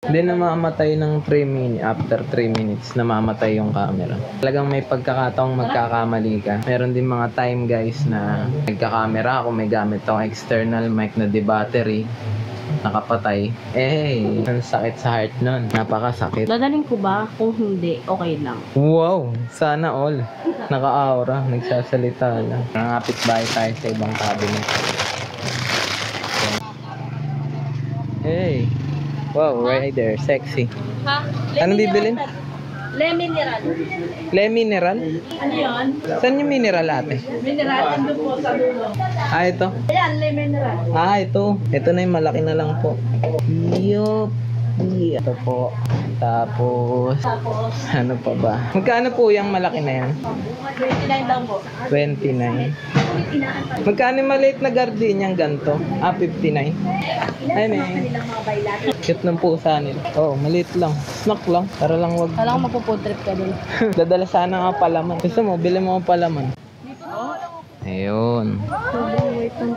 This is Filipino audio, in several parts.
Hindi namamatay ng 3 minutes. After 3 minutes, namamatay yung camera. Talagang may pagkakataong magkakamali ka. Meron din mga time guys na nagka-camera ako, may gamit akong external mic na di-battery. Nakapatay. Ang sakit sa heart nun. Napakasakit. Dadaling ko ba? Kung hindi, okay lang. Wow! Sana all. Naka-aura. Nagsasalita lang. Nangapit bahay tayo sa ibang cabinet. Hey! Wow, rider. Sexy. Ha? Anong bibilin? Le mineral. Le mineral? Ano yun? Saan yung mineral ate? Mineral, ando po sa dulo. Ito. Ayan, le mineral. Ito. Ito na yung malaki na lang po. Yup. Ito po. Tapos, ano pa ba? Magkano po yung malaki na yan? 29 lang po. 29. Magkano yung maliit na gardeniang ganito? 59. Ayun eh. Cute ng pusa nila. Maliit lang. Snack lang. Para lang wag. Kala ko magpo-food trip ka dun. Dadala sana nga palaman. Gusto mo, bili mo ang palaman. Ayun.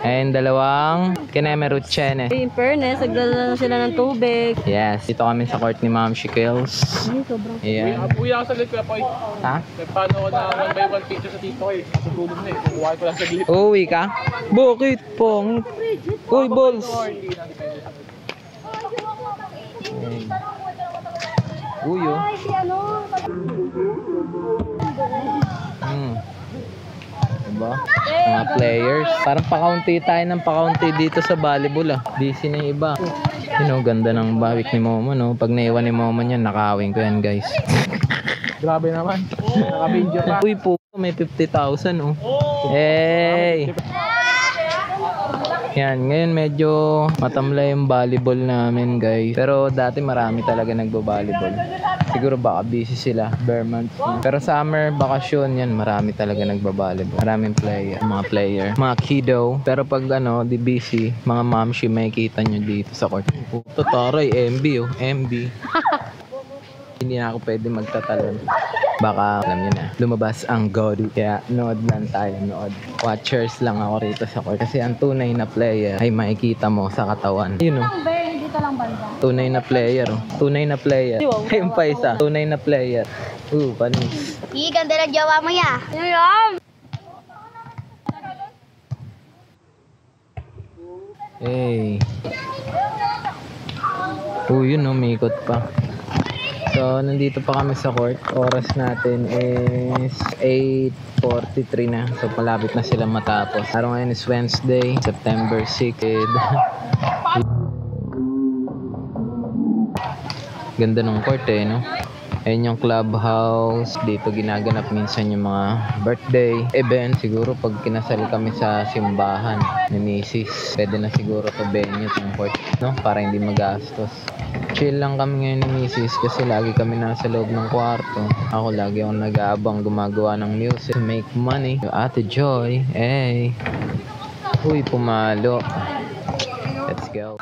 Ayun, dalawang Kinemerutsene. In fairness, nagdala na sila ng tubig. Yes, dito kami sa court ni Ma'am Shikels. Ay, sobrang. Ayan. Kuya ka saglit kuya Poy. Ha? Nagpaano ko na 1 by 1 picture sa tito ko eh. Tutulog na eh. Kukuha ko lang saglit. Uuwi ka? Bakit? Pongit. Uy, balls. Uy, oh. Ay, si ano? Diba? Mga players. Parang pakaunti tayo ng pakaunti dito sa volleyball ah. Busy na yung iba. Ganda ng bawik ni Momo no. Pag naiwan ni Momo yan, nakawin ko yan guys. Grabe naman. Naka-video pa. Uy po, may 50,000 oh. Hey! Yan, ngayon medyo matamlay yung volleyball namin guys. Pero dati marami talaga nagbo-volleyball. Siguro baka busy sila, bare months. Pero summer, bakasyon yan, marami talaga nagbo-volleyball. Maraming mga player, mga kiddo. Pero pag di busy, mga mamshi may kita nyo dito sa court. Puto taray, MB oh, MB. Hindi na ako pwede magtatalon. Baka, alam nyo na, lumabas ang Godu. Kaya, nood lang tayo, nood. Watchers lang ako rito sa court. Kasi ang tunay na player ay makikita mo sa katawan. Yun o. Dito lang banda. Tunay na player o. Tunay na player. Ayun pa isa. Tunay na player. Panis. Ganda ng jawa mo ya. Hey. Yun o, umikot pa. So, nandito pa kami sa court. Oras natin is 8:43 na. So, palapit na sila matapos. Araw ngayon is Wednesday, September 6. Ganda ng court no? Ayun yung clubhouse. Dito ginaganap minsan yung mga birthday event. Siguro pag kinasal kami sa simbahan ni Mrs. Pwede na siguro to venue yung court, no? Para hindi magastos. Chill lang kami ngayon ni Mrs. kasi lagi kami nasa loob ng kwarto. Ako lagi akong nag-aabang gumagawa ng music to make money. Yung Ate Joy, hey. Uy, pumalo. Let's go.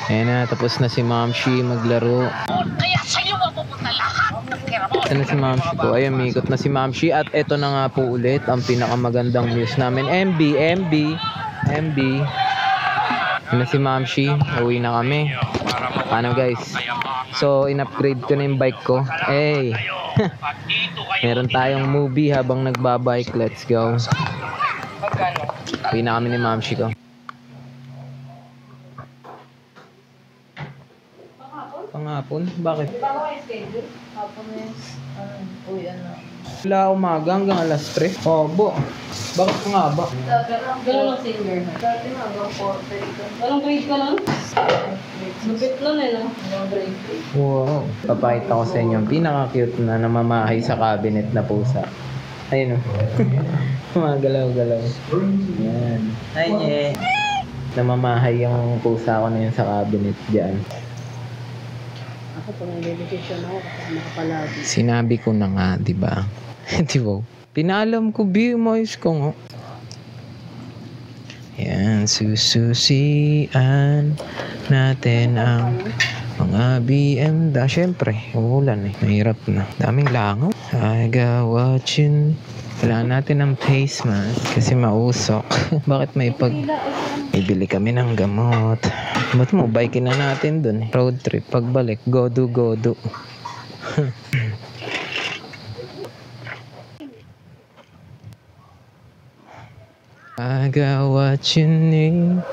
Ayan na, tapos na si Ma'am Shi maglaro. Kaya sa'yo mapupunta lahat ng pera mo. Ito na si Ma'am Shi po. Ayun, mikot na si Ma'am Shi. At ito na nga po ulit ang pinakamagandang news namin. MB. Ito na si Ma'am Shi. Uwi na kami. Ano guys? So, in-upgrade ko na yung bike ko. Hey! Meron tayong movie habang nagbabike. Let's go. Uwi na kami ni Ma'am Shi ko. Pangapon? Bakit? Wala umaga hanggang alas 3. Bo. Bakit nga ba? Ganun lang singer. Dati nga, hanggang 4:30. Anong grade ka lang? Lupit nun no? Grade 3. Wow. Papakita ko sa inyo ang pinaka-cute na namamahay sa cabinet na pusa. Ayun o. Gumagalaw-galaw. Yan. Ay, nye. Namamahay yung pusa ko na yun sa cabinet dyan. Ako po nag-dedication ako kapag makapalagi. Sinabi ko na nga, di ba? Di ba? Pinalam ko, moist ko nga. Yan, sususian natin ang mga BMW. Siyempre, umulan eh. Mahirap na. Daming langaw. I got what you Kailangan natin ng face mask kasi mausok. Bakit may Ibili kami ng gamot. Ba't mo, bike na natin dun eh. Road trip, pagbalik, godu. I got what you need,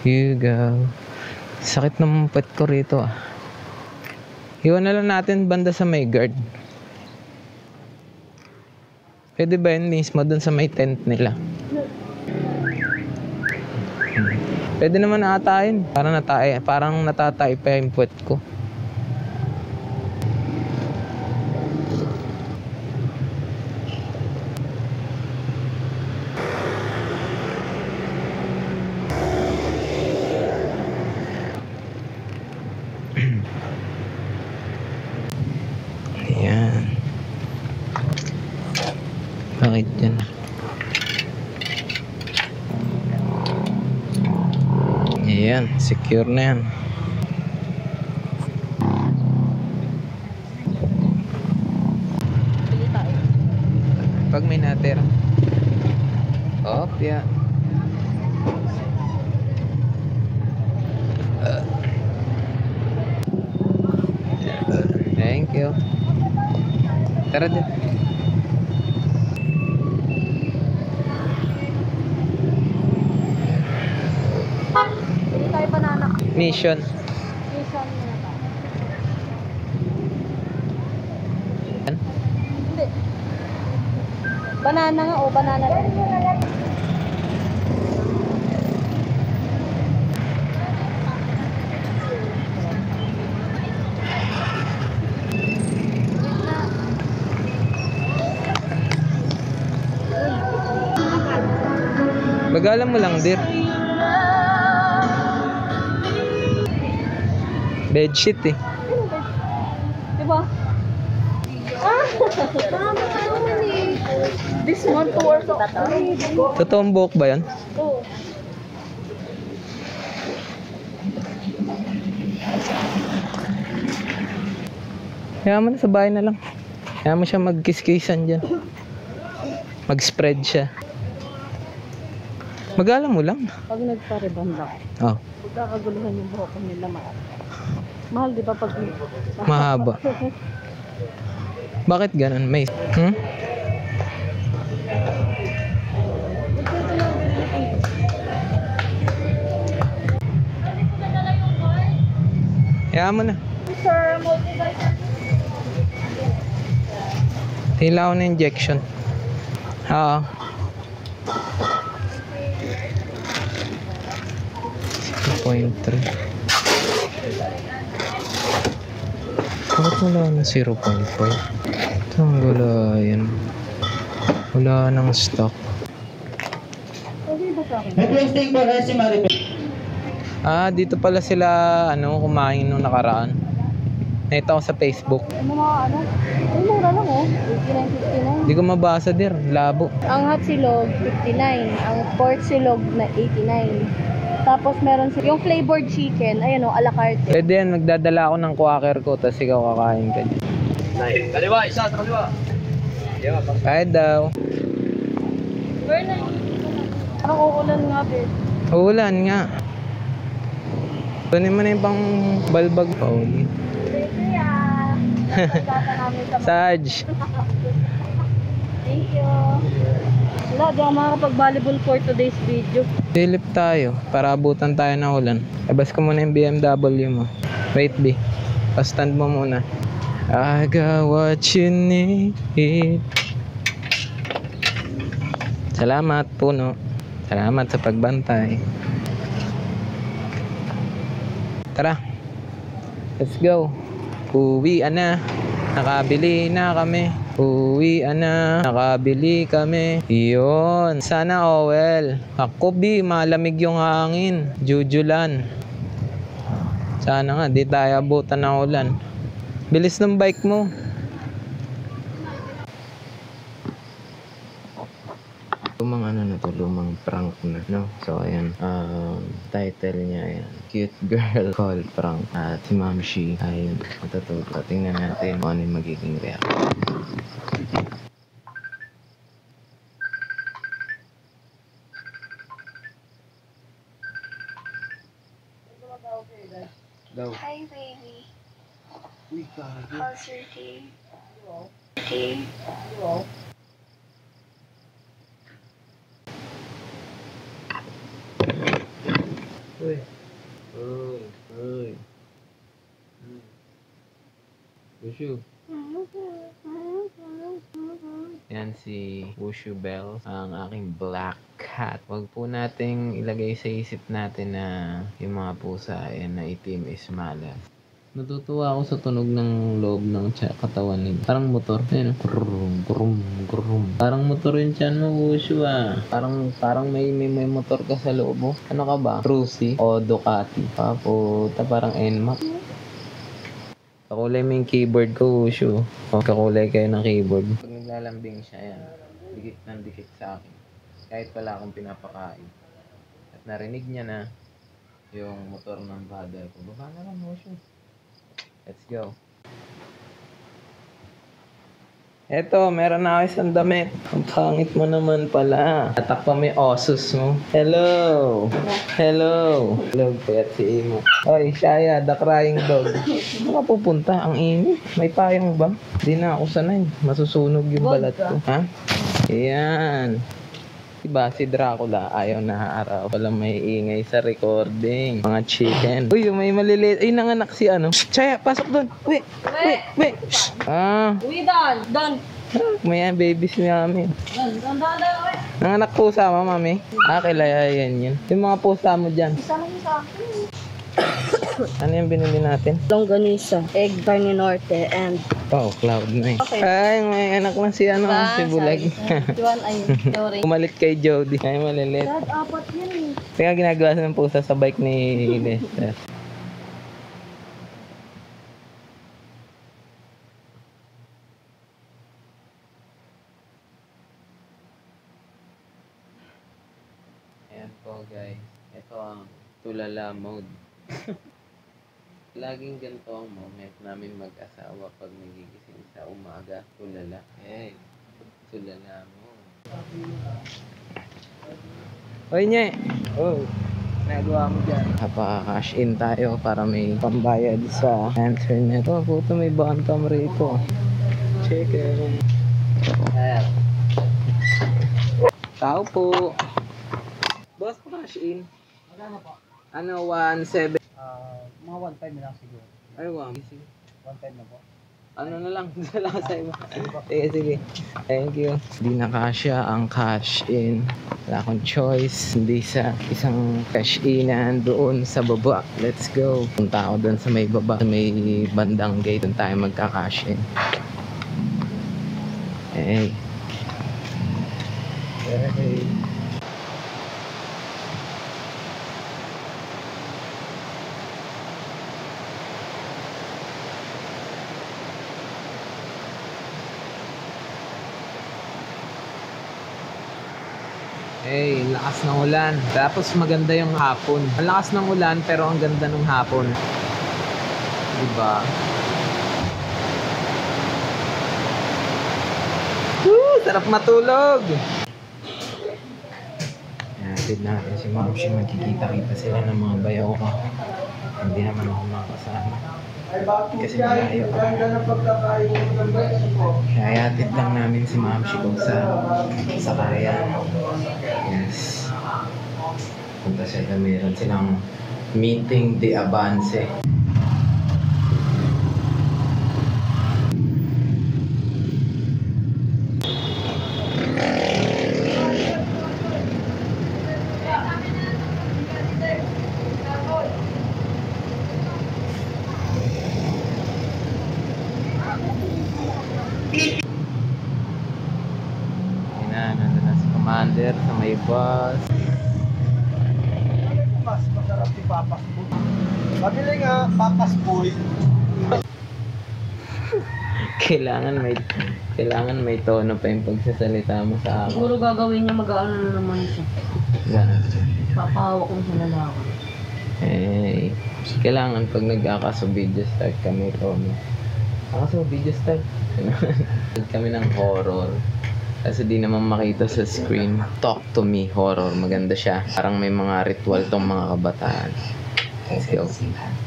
you go. Sakit ng pet ko rito ah. Iwan na lang natin banda sa may guard. Pwede ba yun mismo dun sa may tent nila? Pwede naman atain. Parang natatay pa yung puwet ko. Ayan. Bakit yan? Ayan, secure na yan. Pag may natira. Yeah. Thank you. Tara din. Hindi tayo banana. Mission. Mission muna tayo. Yan. Hindi. Banana nga o banana rin. Bagalan mo lang, dir. Bedsheet eh. Diba? This month to work out. Totoong buhok ba yan? Oo. Kaya mo na sa bahay na lang. Kaya mo siya mag-kiss-kissan dyan. Mag-spread siya. Magalang mo lang. Pag nagpa-rebond ako, Oh, magkakaguluhan yung buhok nila mahal. Mahal di ba pag mahaba. Bakit ganun? May... Kaya mo na. Sir, multivitamin. Hilaw na injection. Oo. 0.3. Bakit wala na 0.5? Ito ang gulayan. Wala nang stock. Okay ba sa akin? Requesting for si Maripel. Dito pala sila kumain nung nakaraan. Nakita ko sa Facebook. Ano mga ano? Ay, mura lang oh. 89.59. Hindi ko mabasa dir. Labo. Ang hot silog, 59. Ang pork silog na 89. Tapos meron yung flavored chicken, ayan o, a la carte. Pwede yan. Magdadala ako ng quaker ko. Tapos ikaw kakain ka dyan. Kaliwa, isa sa kaliwa. Kahit daw. Parang uulan nga, bet. Ulan nga. Tunin mo na yung pang balbag. Pauli. Saj. Thank you. Wala, di ako makakapag-volleyball for today's video. Silip tayo para abutan tayo ng ulan. Labas ko muna yung BMW mo. Wait, B. Pa-stand mo muna. I got what you need. Salamat, puno. Salamat sa pagbantay. Tara. Let's go. Uwian na. Nakabili na kami. Uwian na. Nakabili kami. Iyon. Sana well. Ako B, malamig yung hangin. Jujulan. Sana nga, di tayo abutan ng ulan. Bilis ng bike mo. Lumang prank na, no? So, ayan. Title niya, ayan. Cute girl called prank. At si Ma'am Shi ay matututo. Tingnan natin kung ano yung magiging reaction. Go. Hi, baby. Uy, kage. How's your day? Uy. Uy. Uy. Wushu. Yan si Wushu Bell, ang aking black cat. Huwag po nating ilagay sa isip natin na yung mga pusa ay na itim is malas. Natutuwa ako sa tunog ng loob ng katawan nila. Parang motor. Ayun. Grum, grum, grum. Parang motor yung tiyan mo, Wushu ah. Parang may motor ka sa loob mo. Ano ka ba? Cruzy o Ducati? Paputa, parang NMAX. Kakulay mo yung keyboard ko, Wushu. O, kakulay kayo ng keyboard. Pag naglalambing siya, yan. Dikit ng dikit sa akin. Kahit wala akong pinapakain. At narinig niya na yung motor ng father ko. Baba na lang, Wushu. Let's go. Eto, meron na ako isang damit. Ang pangit mo naman pala. Atak pa may osus mo. Hello! Hello! Hello, payat si Imo. Oy, Shaya, the crying dog. Saan ka pupunta? Ang init. May payong ba? Di na ako sanay. Masusunog yung balat ko. Ha? Ayan. Diba, si Dracula, ayaw na araw. Walang may ingay sa recording. Mga chicken. Uy, may maliliit. Ay, nanganak si ano. Shaya, pasok doon. Uy, uy. Uy, Dan. May babies namin. Dan. Nanganak pusa mo, mami? Kilala yan yun. Yung mga pusa mo dyan. Isa lang sa akin. Ano yung binili natin? Longganisa, egg carne norte, and... Oh, Cloud9. Okay. Ay, may anak na si ano, si Bulag. Juan, ay, sorry. Kumalit kay Jody. Ay, malilit. Dad, apat yan eh. Kaya ginagawa ng pusa sa bike ni Lester. Ayan po guys. Ito ang tulala mode. Laging ganito ang moment namin mag-asawa pag nagigising sa umaga. Tulala. Eh, tulala mo. Hoy, nye! Oh, nagawa mo dyan. Kapaka-cash in tayo para may pambayad sa internet. Oh, puto may bantam rito. Chicken. Tao po. Boss, cash in. Magkano po? Ano, 1.7? Mga 1.5 na lang siguro. Ay, 1.5 na po. ano na lang, dala sa iba. Sige. Thank you. Hindi na kasya ang cash in. Wala akong choice. Hindi sa isang cash inan doon sa baba. Let's go. Punta ako doon sa may baba. Sa may bandang gate. Doon tayo magka-cash in. Hey. Hey. Hey, lakas ng ulan. Tapos maganda yung hapon. Ang lakas ng ulan pero ang ganda ng hapon. Diba? Woo! Sarap matulog! Hatid natin si Ma'am Shi. Magkikita-kita sila ng mga bayaw ko. Hindi naman ako makasama. Kasi malayo ako. Kaya hatid lang namin si Ma'am Shi kung sa sakayan. Yes. Punta sila, meron silang meeting de avance. Nandun na si Commander sa may bus. Mas masarap si Papas Boy. Mabili nga, Papas Boy. Kailangan may tono pa yung pagsasalita mo sa akin. Siguro gagawin niya mag-ano na naman siya. Ganun. Papahawak mo sa lalaki. Eh, kailangan pag nag-akaso video start kami tono. Akaso video start. Kami ng horror. Kasi di naman makita sa screen. Talk to me horror. Maganda siya. Parang may mga ritual tong mga kabataan. Let's go.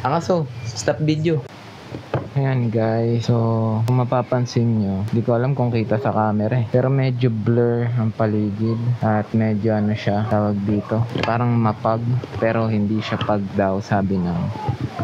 Akaso, stop video. Ayan guys, so kung mapapansin nyo, di ko alam kung kita sa camera eh. Pero medyo blur ang paligid at medyo ano siya, tawag dito, parang mapag, pero hindi siya pag daw, sabi ng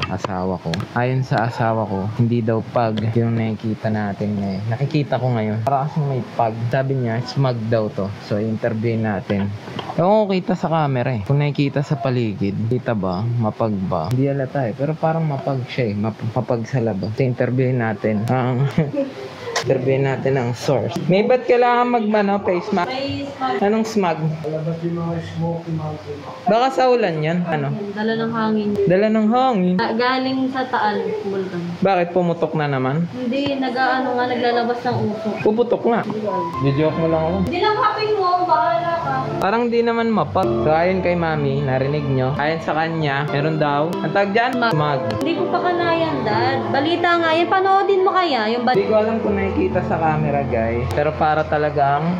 asawa ko. Ayon sa asawa ko, hindi daw pag yung nakikita natin eh. Nakikita ko ngayon, para kasing may pag. Sabi niya, smug daw to. So interview natin. Ewan ko kita sa camera eh. Kung nakikita sa paligid, kita ba? Mapag ba? Hindi alata eh. Pero parang mapag siya eh. Mapag sa labas. So interview natin ang interview natin ang source. May ba't kailangan face mask? May smog. Anong smog? Baka sa ulan yan. Ano? Dala ng hangin. Dala ng hangin. Galing sa Taal, Bulkan. Bakit pumutok na naman? Hindi, naglalabas ng uso. Puputok nga. Joke mo lang ako. Hindi lang hapin mo, bahala ka. Parang di naman mapag. So ayon kay mami, narinig nyo. Ayon sa kanya, meron daw. Ang tawag dyan? Smog. Hindi ko pa kanayan, Dad. Balita nga yan, panoodin mo kaya yung Hindi ko alam kung nakikita sa camera guys. Pero para talagang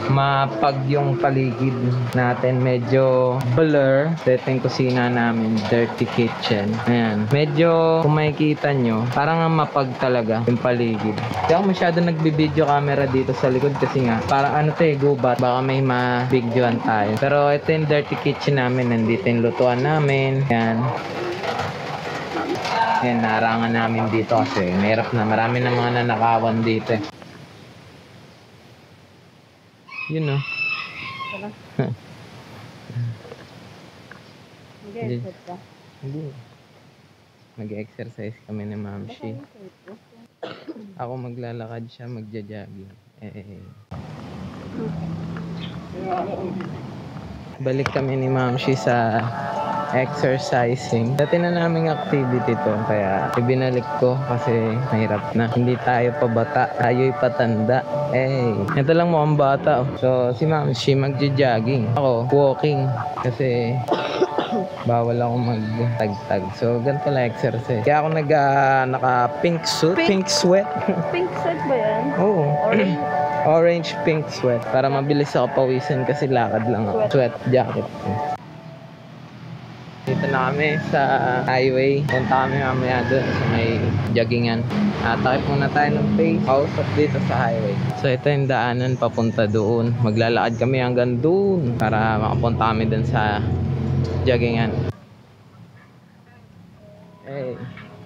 mapag yung paligid natin. Medyo blur. Ito yung kusina namin. Dirty kitchen. Ayan. Medyo kung makikita nyo, parang ang mapag talaga yung paligid. Hindi ako masyado nagbibideo camera dito sa likod kasi nga parang ano to eh, gubat. Baka may ma-videoan tayo. Pero ito yung dirty kitchen namin. Nandito yung lutuan namin. Ayan. Yan, narangan namin dito kasi mahirap na. Marami na mga nanakawan dito eh. Yun o. Hindi. Mag-exercise kami ni Ma'am Shi. Ako maglalakad siya, magja-jogging. Balik kami ni Ma'am Shi sa exercising. Dati na naming activity to, kaya ibinalik ko kasi mahirap na. Hindi tayo pa bata, tayo'y patanda. Ito lang mo ang bata. So, si Ma'am Shi magja-jogging. Ako, walking. Kasi bawal ako mag-tag-tag. So, ganito lang exercise. Kaya ako naka-pink suit. Pink sweat. Pink set ba yan? Oo. Orange. Orange pink sweat. Para mabilis ako pawisan kasi lakad lang ako. Sweat jacket. Dito na kami sa highway. Punta kami mamaya doon sa may joggingan. Takip muna tayo ng face house at dito sa highway. So ito yung daanan papunta doon. Maglalakad kami hanggang doon para makapunta kami doon sa joggingan.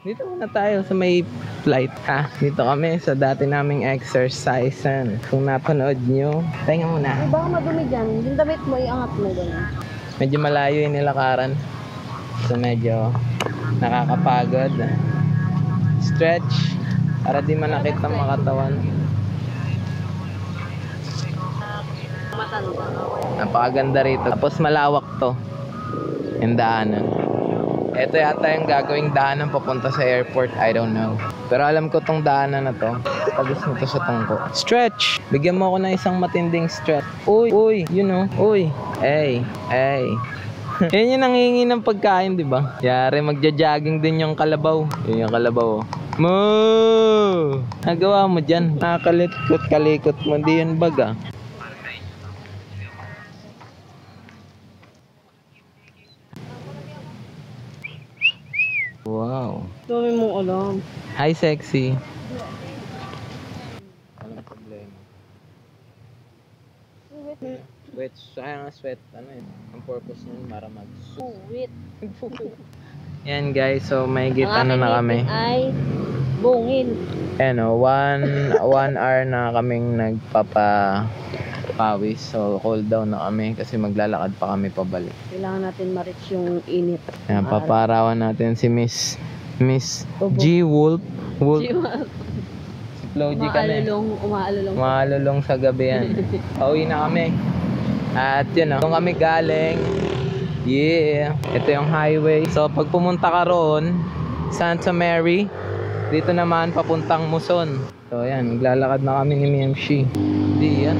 Dito muna tayo sa may flight. Dito kami sa dati naming exercise. Kung napanood nyo, tayo muna. Baka madumi dyan. Yung damit mo, iangat mo doon. Medyo malayo yung nilakaran. So medyo nakakapagod. Stretch para di manakit ang mga katawan. Napakaganda rito. Tapos malawak to yung daanan. Ito yata yung gagawing daanan papunta sa airport. I don't know. Pero alam ko tong daanan na to. Pagis nito sa tungko. Stretch! Bigyan mo ako ng isang matinding stretch. Uy, you know. Uy. Hey. Yan yung nangingi ng pagkain, di ba? Yari, magja-jogging din yung kalabaw. Yun yung kalabaw. Moo! Nagawa mo dyan. Nakakalikot mo. Hindi yun baga. Wow. Dami mong alam. Hi, sexy. Walang problema. Wait, kaya nga sweat. Ano yun? Ang purpose nun, para Wait. Yan guys, so may ano na kami. Ay bungin. Ano, one hour na kaming nagpapawis. So cool down na kami kasi maglalakad pa kami pabalik. Kailangan natin ma-reach yung init. Yan, paparawan natin si Miss G. Wolf. Si Flo G kami. Umaalulong sa gabi yan. Pauwi na kami. At yun o, doon kami galing. Yeah. Ito yung highway. So pag pumunta ka roon, Santa Mary, dito naman papuntang Muson. So yan, maglalakad na kami ni Ma'am Shi. Di yan.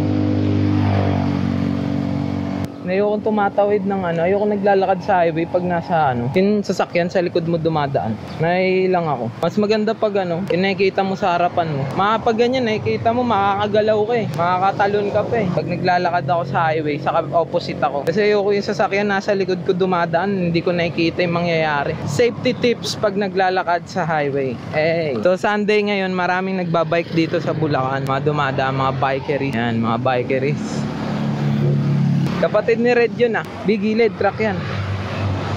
Ayokong tumatawid ng ano, ayokong naglalakad sa highway pag nasa ano, yung sasakyan sa likod mo dumadaan. Nailang ako. Mas maganda pag ano, yung nakikita mo sa harapan mo. Pag ganyan, nakikita mo, makakagalaw ka eh. Makakatalon ka pa eh. Pag naglalakad ako sa highway, saka opposite ako. Kasi ayoko yung sasakyan nasa likod ko dumadaan, hindi ko nakikita yung mangyayari. Safety tips pag naglalakad sa highway. Hey. So Sunday ngayon, maraming nagbabike dito sa Bulacan. Mga dumadaan, mga bikeries. Yan, mga bikeries. Kapatid ni Red yun ah. Bigilid, truck yan.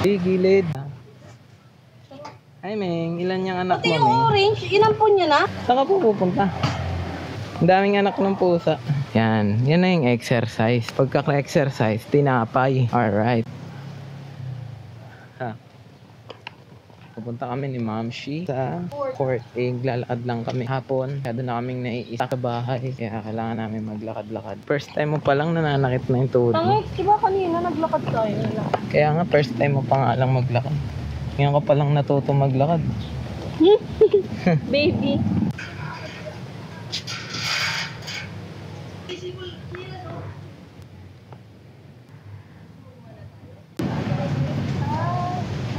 Bigilid. Ay Meng, ilan yung anak Pati mo yung Meng? orange, inampon niya na. Saan ka po pupunta? Ang daming anak ng pusa. Yan, yan na yung exercise. Pagka-exercise, tinapay. Alright. Ha. Pupunta kami ni Ma'am Shi sa court. Lalakad lang kami hapon. Kaya doon na kaming naiisa sa bahay. Kaya kailangan namin maglakad-lakad. First time mo pa lang nananakit na yung tuhod mo. Tangay, diba kanina naglakad tayo? Kaya nga first time mo pa nga lang maglakad. Ngayon ka pa lang natuto maglakad. Baby.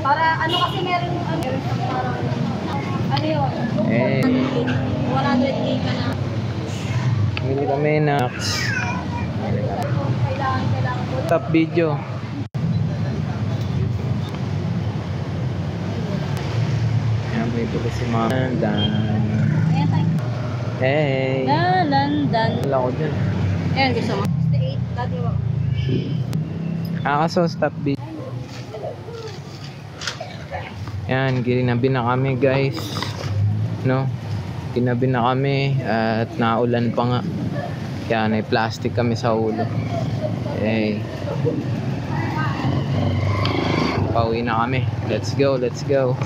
Para ano kasi meron yung ano yun? Eh, 100k ka na. bili kami Nax. Kailangan mo. Top video. Ayan, may bili si Ma'am. Dan. Ayan tayo. Hey. Dalandan. Wala ko dyan. Ayan, gusto mo? 8, dati mo. Kaso stop video. Yan, ginabi na kami guys. No? Ginabi na kami at naulan pa nga. Kaya may plastic kami sa ulo. Hey. Pauwi na kami. Let's go, let's go.